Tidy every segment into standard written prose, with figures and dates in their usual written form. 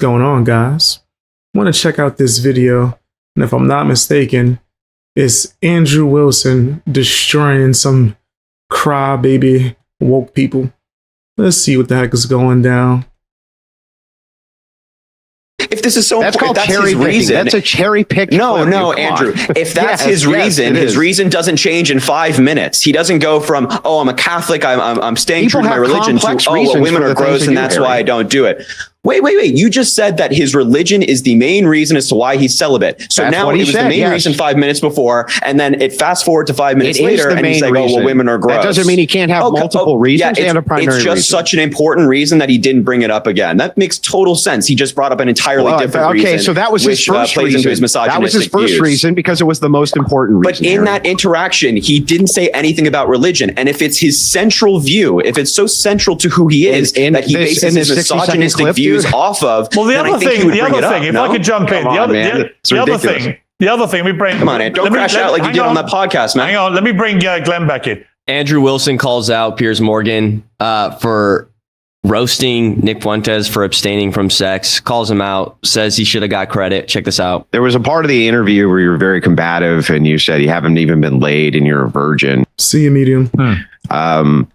going on, guys? I want to check out this video, and if I'm not mistaken, it's Andrew Wilson destroying some crybaby woke people. Let's see what the heck is going down. If this is so that's important, called that's cherry his picking. reason. That's a cherry pick. No, Andrew. If that's his reason doesn't change in 5 minutes. He doesn't go from, oh, I'm a Catholic, I'm staying true to my religion, to, oh, well, women are gross and that's why I don't do it. Wait. You just said that his religion is the main reason as to why he's celibate. So that's now it was the main reason 5 minutes before, and then it fast forward to 5 minutes later, and he's like, oh, well, women are gross. That doesn't mean he can't have multiple reasons and a primary reason. It's just such an important reason that he didn't bring it up again. That makes total sense. He just brought up an entirely different reason. Okay, so that was his first reason. That was his first reason because it was the most important reason. But in that interaction, he didn't say anything about religion. And if it's his central view, if it's so central to who he is, that he bases his misogynistic views off of, well, the other thing, if I could jump in, the other thing, we bring. Come on, Ed, don't crash out like you did on that podcast, man. Hang on, let me bring Glenn back in. Andrew Wilson calls out Piers Morgan for roasting Nick Fuentes for abstaining from sex, calls him out, says he should have got credit. Check this out. There was a part of the interview where you were very combative and you said you haven't even been laid and you're a virgin. See you, medium.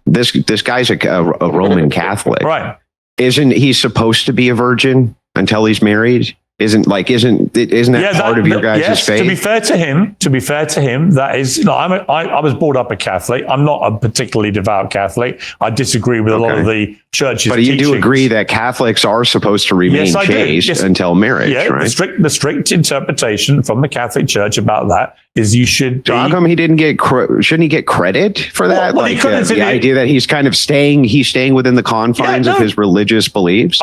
This guy's a Roman Catholic. Right. Isn't he supposed to be a virgin until he's married? Isn't that part of your guys' faith? To be fair to him, that is. I was brought up a Catholic. I'm not a particularly devout Catholic. I disagree with a lot of the church's But you teachings. do agree that Catholics are supposed to remain chaste until marriage, right? The strict interpretation from the Catholic Church about that is you should. So how come he didn't get? Shouldn't he get credit for that? Well, the idea that he's kind of staying within the confines of his religious beliefs.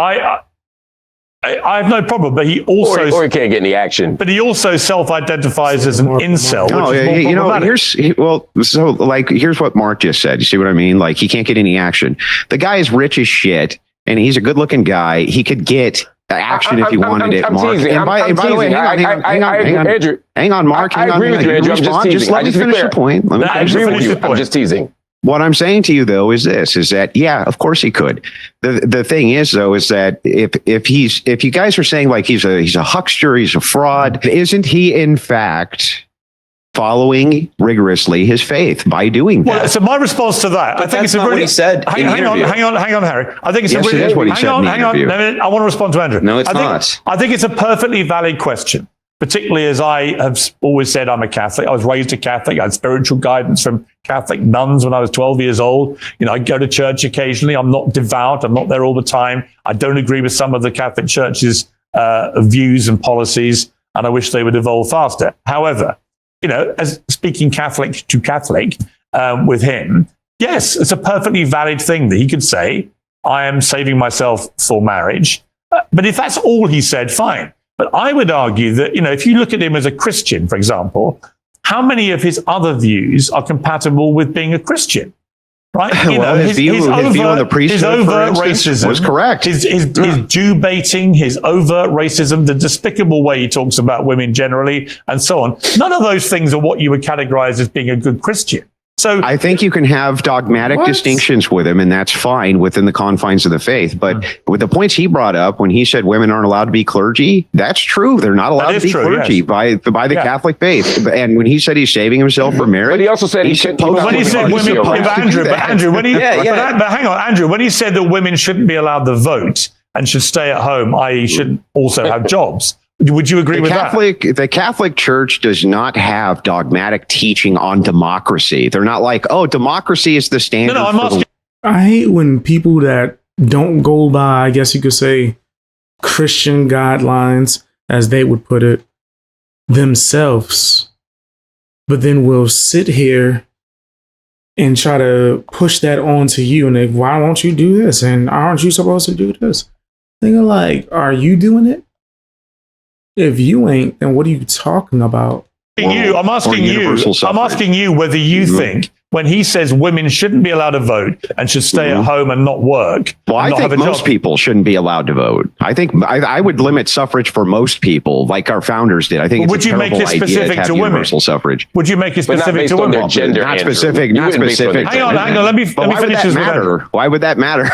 I have no problem, but he also or he can't get any action. But he also self-identifies as an incel. Here's what Mark just said. You see what I mean? Like, he can't get any action. The guy is rich as shit, and he's a good-looking guy. He could get action if he wanted it, Mark. And by the way, hang on, Mark. I agree with you, Andrew. I'm just teasing. Just let me finish the point. I agree with you. I'm just teasing. What I'm saying to you, though, is that, yeah, of course he could. The thing is, though, is that if you guys are saying like he's a huckster, he's a fraud, isn't he in fact following rigorously his faith by doing that? Well, so my response to that, I think it's not what he said. Hang on, Harry. I think it's yes, it is what he said in the interview. I want to respond to Andrew. No, it's not. I think it's a perfectly valid question. Particularly as I have always said, I'm a Catholic. I was raised a Catholic. I had spiritual guidance from Catholic nuns when I was 12 years old. I go to church occasionally. I'm not devout. I'm not there all the time. I don't agree with some of the Catholic Church's views and policies, and I wish they would evolve faster. However, as speaking Catholic to Catholic with him, yes, it's a perfectly valid thing that he could say, I am saving myself for marriage. But if that's all he said, fine. But I would argue that, if you look at him as a Christian, for example, how many of his other views are compatible with being a Christian? Right? His view on the priesthood, for instance, was correct. His Jew baiting, his overt racism, the despicable way he talks about women generally, and so on. None of those things are what you would categorize as being a good Christian. So I think you can have dogmatic distinctions with him, and that's fine within the confines of the faith. But with the points he brought up, when he said women aren't allowed to be clergy, that's true. They're not allowed to be clergy by the Catholic faith. And when he said he's saving himself for marriage, but he also said he shouldn't. When he said women, Andrew, when he said that women shouldn't be allowed to vote and should stay at home, i.e., shouldn't also have jobs. Would you agree with that? The Catholic Church does not have dogmatic teaching on democracy. They're not like, oh, democracy is the standard. No, I'm asking. I hate when people that don't go by, I guess you could say, Christian guidelines, as they would put it, themselves, but then will sit here and try to push that onto you. And like, why won't you do this? And aren't you supposed to do this? They're like, are you doing it? If you ain't, then what are you talking about? I'm asking you whether you think when he says women shouldn't be allowed to vote and should stay at home and not work. Well, I think most people shouldn't be allowed to vote. I think I would limit suffrage for most people, like our founders did. I think would you make it specific to women? Universal suffrage. Would you make it specific to women? Gender, not specific. Not specific. Hang on. Let me finish this. Why would that matter?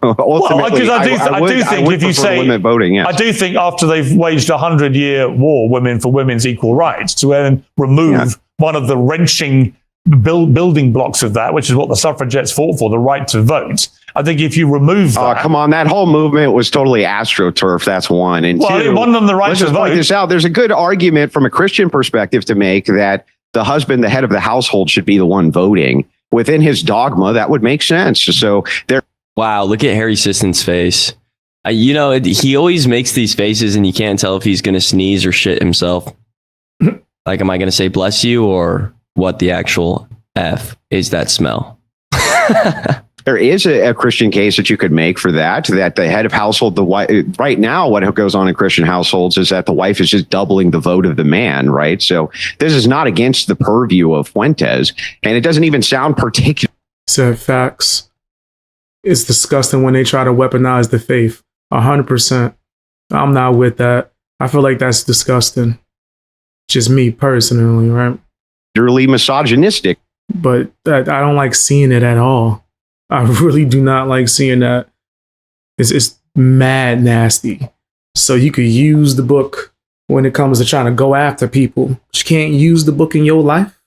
Ultimately, I do think if you say women voting, yes. I do think after they've waged a 100-year war, women for women's equal rights, to then remove one of the wrenching building blocks of that, which is what the suffragettes fought for, the right to vote. I think if you remove that... Oh, come on. That whole movement was totally astroturf. That's one. And well, two, it won them the right let's to just vote. point this out. There's a good argument from a Christian perspective to make that the husband, the head of the household, should be the one voting. Within his dogma, that would make sense. So there... Wow, look at Harry Sisson's face. He always makes these faces and you can't tell if he's going to sneeze or shit himself. Like, am I going to say bless you or what the actual F is that smell? There is a Christian case that you could make for that the head of household, the wife, right now, what goes on in Christian households is that the wife is just doubling the vote of the man, right? So this is not against the purview of Fuentes, and it doesn't even sound particular. Said facts. It's disgusting when they try to weaponize the faith. 100%. I'm not with that. I feel like that's disgusting. Just me personally, right? Purely misogynistic. But I don't like seeing it at all. I really do not like seeing that. It's mad nasty. So you could use the book when it comes to trying to go after people. But you can't use the book in your life.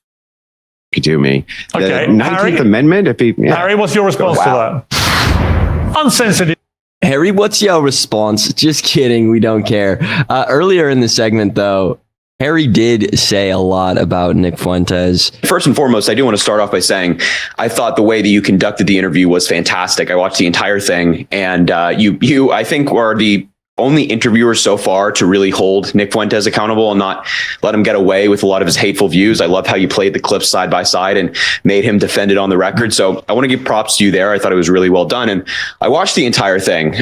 To me. Okay, the 19th Amendment. Harry, what's your response to that? Uncensored. Harry, what's your response? Just kidding. We don't care. Earlier in the segment, though, Harry did say a lot about Nick Fuentes. First and foremost, I do want to start off by saying I thought the way that you conducted the interview was fantastic. I watched the entire thing, and you I think are the only interviewers so far to really hold Nick Fuentes accountable and not let him get away with a lot of his hateful views. I love how you played the clips side by side and made him defend it on the record. So I want to give props to you there. I thought it was really well done. And I watched the entire thing.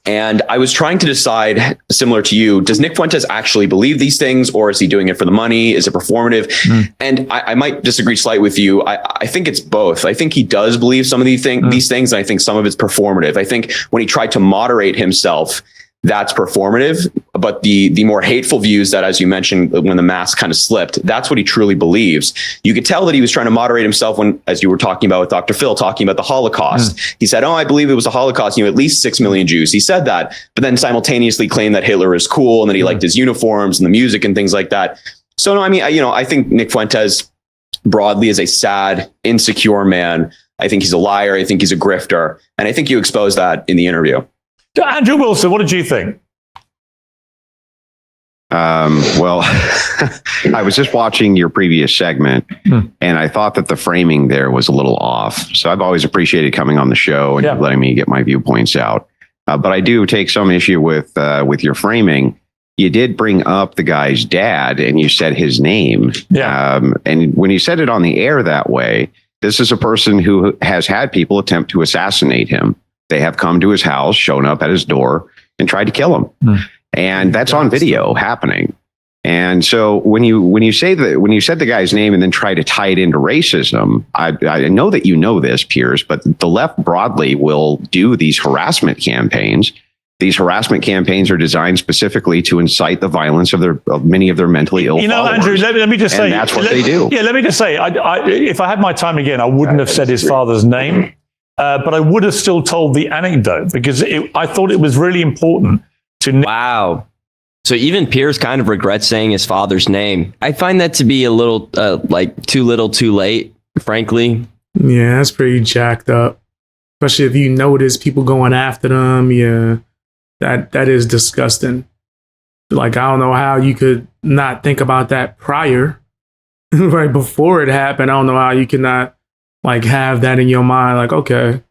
And I was trying to decide, similar to you, does Nick Fuentes actually believe these things, or is he doing it for the money? Is it performative? And I might disagree slightly with you. I think it's both. I think he does believe some of these things, and I think some of it's performative. I think when he tried to moderate himself, that's performative. But the more hateful views that, as you mentioned, when the mask kind of slipped, that's what he truly believes. You could tell that he was trying to moderate himself when, as you were talking about with Dr. Phil, talking about the Holocaust. He said, I believe it was a Holocaust, at least 6 million Jews. He said that, but then simultaneously claimed that Hitler is cool and that he liked his uniforms and the music and things like that. So, no, I mean, I think Nick Fuentes broadly is a sad, insecure man. I think he's a liar. I think he's a grifter. And I think you exposed that in the interview. Andrew Wilson, what did you think? Well, I was just watching your previous segment and I thought that the framing there was a little off. So I've always appreciated coming on the show and letting me get my viewpoints out. But I do take some issue with your framing. You did bring up the guy's dad and you said his name. And when you said it on the air that way, this is a person who has had people attempt to assassinate him. They have come to his house, shown up at his door, and tried to kill him. And that's on video happening. And so when you said the guy's name and then try to tie it into racism, I know that you know this, Piers, but the left broadly will do these harassment campaigns. These harassment campaigns are designed specifically to incite the violence of many of their mentally ill followers. Andrew, let me just say, that's what they do. Yeah, let me just say, if I had my time again, I wouldn't have said his father's name. But I would have still told the anecdote because I thought it was really important to. Wow. So even Piers kind of regrets saying his father's name. I find that to be a little like too little, too late, frankly. Yeah, that's pretty jacked up. Especially if you notice people going after them. Yeah, that is disgusting. Like, I don't know how you could not think about that prior, right before it happened. I don't know how you could not have that in your mind, like, okay,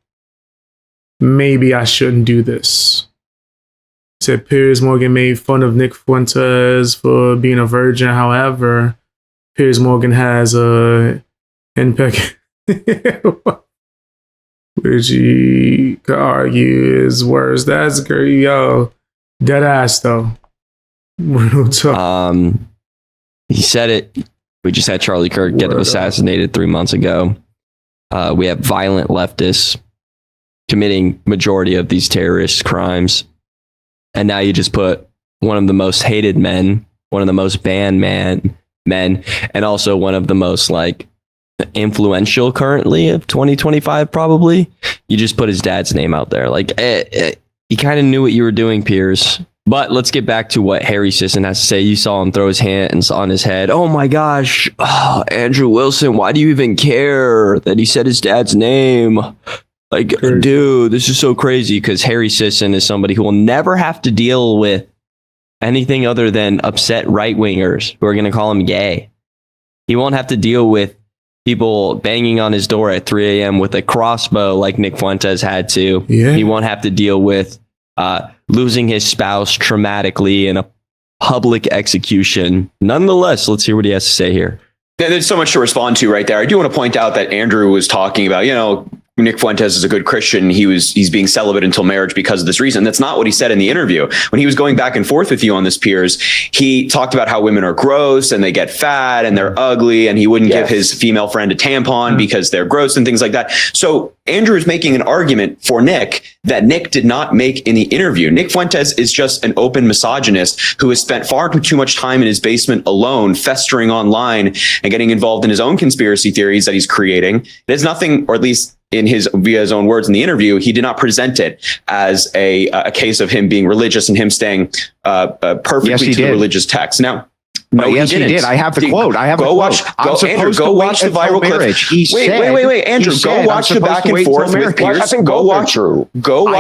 maybe I shouldn't do this. Said Piers Morgan made fun of Nick Fuentes for being a virgin. However, Piers Morgan has a henpeck, which he could argue is worse. That's great, yo. Dead ass though. Real talk. He said it. We just had Charlie Kirk get assassinated 3 months ago. We have violent leftists committing majority of these terrorist crimes. And now you just put one of the most hated men, one of the most banned men, and also one of the most like influential currently of 2025, probably. You just put his dad's name out there. Like, you kind of knew what you were doing, Piers. But let's get back to what Harry Sisson has to say. You saw him throw his hands on his head. Oh my gosh, Andrew Wilson, why do you even care that he said his dad's name? Like, dude, this is so crazy, because Harry Sisson is somebody who will never have to deal with anything other than upset right-wingers who are going to call him gay. He won't have to deal with people banging on his door at 3 a.m. with a crossbow like Nick Fuentes had to. Yeah. He won't have to deal with losing his spouse traumatically in a public execution. Nonetheless, let's hear what he has to say here. There's so much to respond to right there. I do want to point out that Andrew was talking about, Nick Fuentes is a good Christian. He's being celibate until marriage because of this reason. That's not what he said in the interview. When he was going back and forth with you on this, Piers, he talked about how women are gross and they get fat and they're ugly, and he wouldn't give his female friend a tampon because they're gross and things like that. So Andrew is making an argument for Nick that Nick did not make in the interview. Nick Fuentes is just an open misogynist who has spent far too much time in his basement alone, festering online and getting involved in his own conspiracy theories that he's creating. There's nothing, or at least via his own words in the interview, he did not present it as a case of him being religious and him staying perfectly to the religious text. Now, no, yes, he did. I have the quote. Go watch the viral clip. Wait, Andrew, go watch the back and forth with Piers. Go watch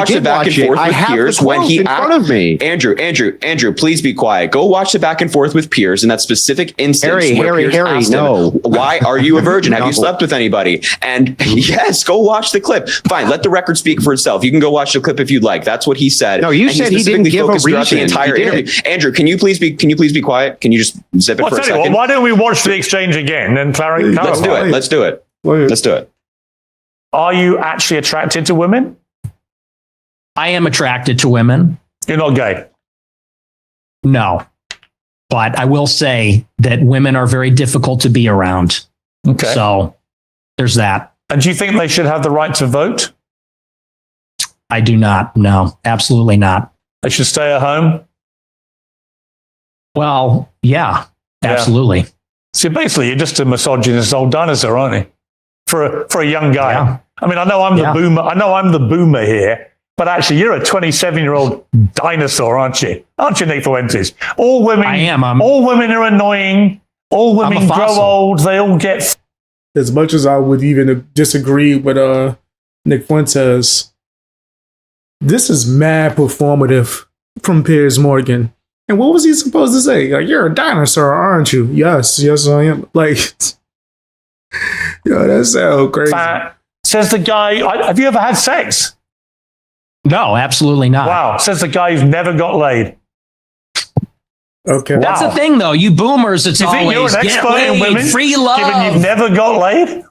the back and forth with Piers when he in front of me. Andrew, please be quiet. Go watch the back and forth with Piers in that specific instance. Harry, no. Why are you a virgin? Have you slept with anybody? And yes, go watch the clip. Fine, let the record speak for itself. You can go watch the clip if you'd like. That's what he said. No, you said he didn't give a reason. The entire interview. Andrew, can you please be quiet? Can you just zip it for a second? Why don't we watch the exchange again and clarify? Let's do it. Are you actually attracted to women? I am attracted to women. You're not gay? No. But I will say that women are very difficult to be around. Okay. So there's that. And do you think they should have the right to vote? I do not. No, absolutely not. They should stay at home? Well, yeah, absolutely. So basically, you're just a misogynist old dinosaur, aren't you? For a young guy. Yeah. I mean, I know I'm the boomer. I know I'm the boomer here, but actually, you're a 27-year-old dinosaur, aren't you? Aren't you, Nick Fuentes? All women. I am. All women are annoying. All women grow old. They all get. As much as I would even disagree with Nick Fuentes, this is mad performative from Piers Morgan. And what was he supposed to say? Like, you're a dinosaur, aren't you? Yes, I am. Like, yo, that's so crazy. Says the guy, have you ever had sex? No, absolutely not. Wow. Says the guy who's never got laid. Okay. That's the thing, though. You boomers, it's always, you're an expert in women, free love. Given you've never got laid?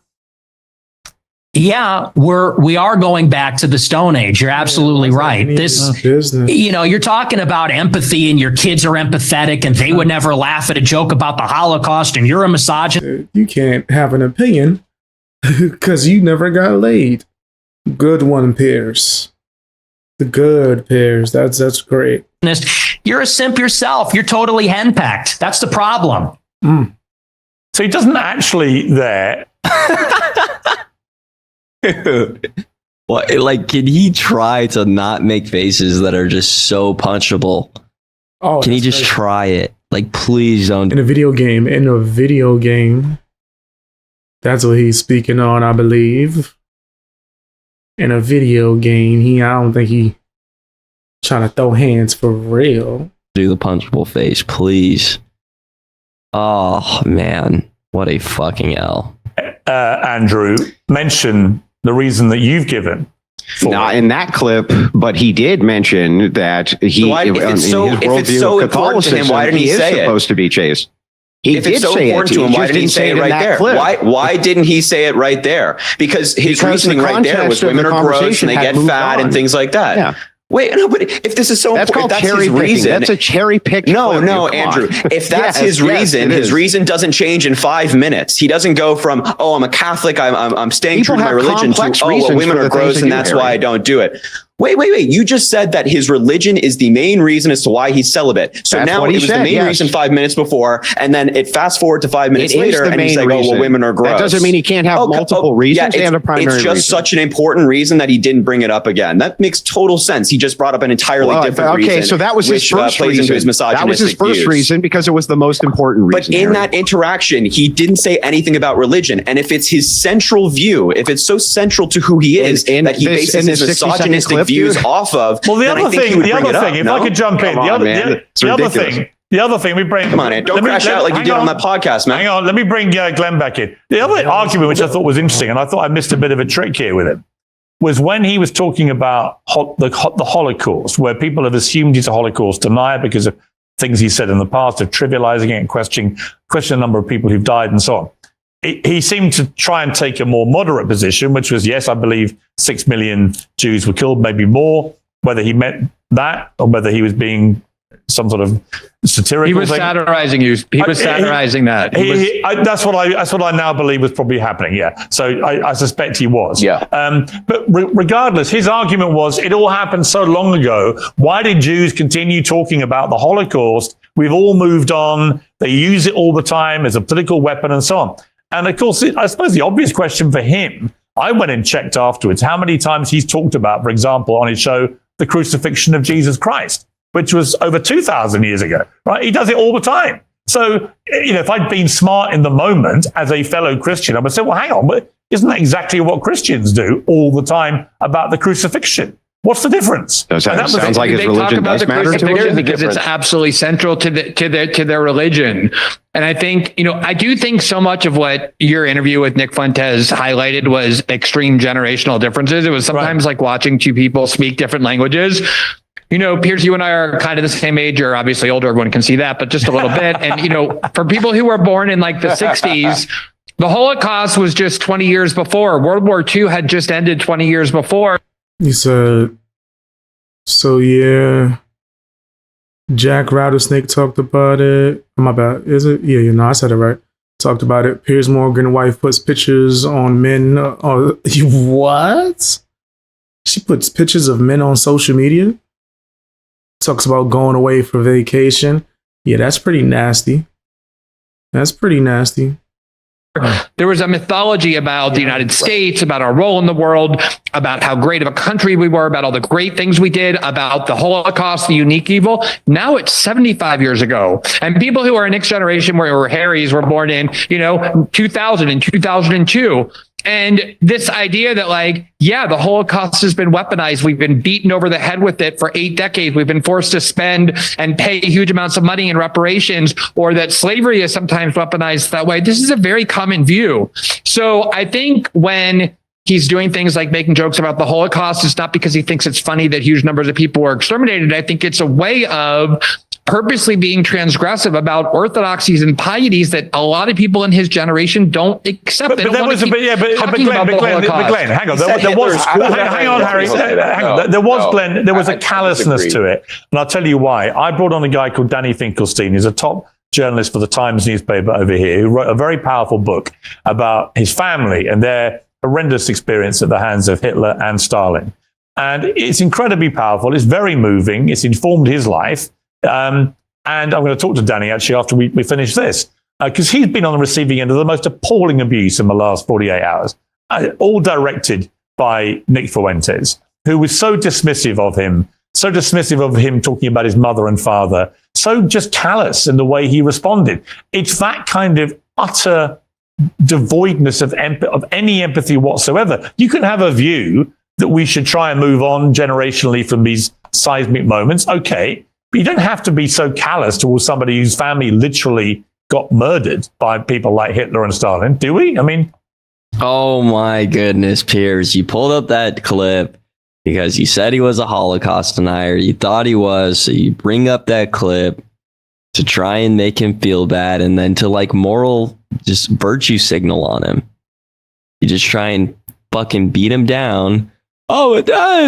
Yeah, we are going back to the Stone Age. You're absolutely right. This, you're talking about empathy, and your kids are empathetic, and they would never laugh at a joke about the Holocaust, and you're a misogynist. You can't have an opinion because you never got laid. Good one, Piers. The good Piers. That's great. You're a simp yourself. You're totally henpecked. That's the problem. So he doesn't actually there. Like, can he try to not make faces that are just so punchable? Oh, can he just try it? Like, please don't. In a video game. That's what he's speaking on, I believe. In a video game, I don't think he trying to throw hands for real. Do the punchable face, please. Oh, man. What a fucking L. Andrew, mention the reason that you've given. Not in that clip, but he did mention that he, if it's so important to him, why didn't he say it? Supposed to be chased. If it's so important to him, why didn't he say it right there? Why didn't he say it right there? Because his reasoning right there was women are gross and they get fat and things like that. Yeah. Wait, no, but if this is so that's important, called that's cherry his picking. reason. That's a cherry pick. No, Andrew. If that's his reason doesn't change in 5 minutes. He doesn't go from, oh, I'm a Catholic, I'm staying true to my religion, to, oh, well, women are gross and that's why I don't do it. Wait. You just said that his religion is the main reason as to why he's celibate. So now it was the main reason 5 minutes before, and then it fast forward to 5 minutes later, and he's like, oh, well, women are gross. That doesn't mean he can't have multiple reasons and a primary reason. It's just such an important reason that he didn't bring it up again. That makes total sense. He just brought up an entirely different reason. Okay, so that was his first reason. That was his first reason because it was the most important reason. But in that interaction, he didn't say anything about religion. And if it's his central view, if it's so central to who he is, that he bases his misogynistic views off of, well, the other thing, if I could jump in, the other thing we bring. Come on, Ed, don't crash out like you did on that podcast, man. Hang on, let me bring Glenn back in. The other argument, which I thought was interesting, and I thought I missed a bit of a trick here with him, was when he was talking about the Holocaust, where people have assumed he's a Holocaust denier because of things he said in the past, of trivializing it and questioning the number of people who've died and so on. He seemed to try and take a more moderate position, which was, yes, I believe 6 million Jews were killed, maybe more. Whether he meant that or whether he was being some sort of satirical. He was satirizing you. He was satirizing that. That's what I now believe was probably happening. Yeah. So I suspect he was. Yeah. But regardless, his argument was it all happened so long ago. Why did Jews continue talking about the Holocaust? We've all moved on. They use it all the time as a political weapon and so on. And of course, I suppose the obvious question for him, I went and checked afterwards how many times he's talked about, for example, on his show, the crucifixion of Jesus Christ, which was over 2,000 years ago, right? He does it all the time. So, if I'd been smart in the moment as a fellow Christian, I would say, well, hang on, but isn't that exactly what Christians do all the time about the crucifixion? What's the difference? Sounds like his religion does matter to him. Because it's absolutely central to their religion. And I think, I do think so much of what your interview with Nick Fuentes highlighted was extreme generational differences. It was sometimes like watching two people speak different languages. Piers, you and I are kind of the same age. You're obviously older. Everyone can see that, but just a little bit. And, for people who were born in like the 60s, the Holocaust was just 20 years before. World War II had just ended 20 years before. He said, so yeah, Jack Rattlesnake talked about it. My bad. Is it? Yeah, I said it right. Talked about it. Piers Morgan wife puts pictures on men. What? She puts pictures of men on social media. Talks about going away for vacation. Yeah, that's pretty nasty. There was a mythology about the United States, about our role in the world, about how great of a country we were, about all the great things we did, about the Holocaust, the unique evil. Now it's 75 years ago. And people who are a next generation, where Harrys were born in, 2000 and 2002. And this idea that the Holocaust has been weaponized. We've been beaten over the head with it for 8 decades. We've been forced to spend and pay huge amounts of money in reparations, or that slavery is sometimes weaponized that way. This is a very common view. So I think when he's doing things like making jokes about the Holocaust, it's not because he thinks it's funny that huge numbers of people were exterminated. I think it's a way of purposely being transgressive about orthodoxies and pieties that a lot of people in his generation don't accept. But Glenn, hang on. Hang on, Harry. Hang on. There was a callousness to it. And I'll tell you why. I brought on a guy called Danny Finkelstein. He's a top journalist for the Times newspaper over here, who wrote a very powerful book about his family and their horrendous experience at the hands of Hitler and Stalin. And it's incredibly powerful. It's very moving. It's informed his life. And I'm going to talk to Danny actually after we finish this, because he's been on the receiving end of the most appalling abuse in the last 48 hours, all directed by Nick Fuentes, who was so dismissive of him talking about his mother and father, so just callous in the way he responded. It's that kind of utter devoidness of any empathy whatsoever. You can have a view that we should try and move on generationally from these seismic moments. Okay. But you don't have to be so callous towards somebody whose family literally got murdered by people like Hitler and Stalin, do we? I mean... Oh my goodness, Piers. You pulled up that clip because you said he was a Holocaust denier. You thought he was, so you bring up that clip to try and make him feel bad, and then to moral, just virtue signal on him. You just try and fucking beat him down oh,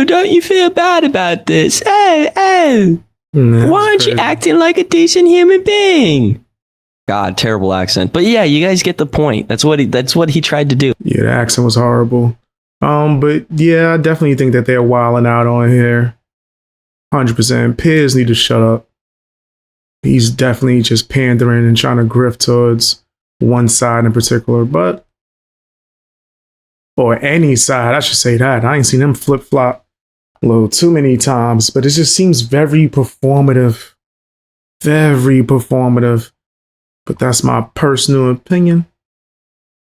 don't you feel bad about this? Why aren't you acting like a decent human being? God, terrible accent. But yeah, you guys get the point. That's what he tried to do. Yeah, the accent was horrible. But yeah, I definitely think that they're wilding out on here. 100%. Piers need to shut up. He's definitely just pandering and trying to grift towards one side in particular, or any side. I should say that. I ain't seen him flip flop a little too many times, but it just seems very performative. Very performative. But that's my personal opinion.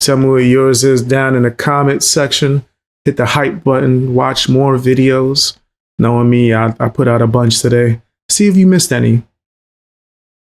Tell me what yours is down in the comment section. Hit the hype button. Watch more videos. Knowing me, I put out a bunch today. See if you missed any.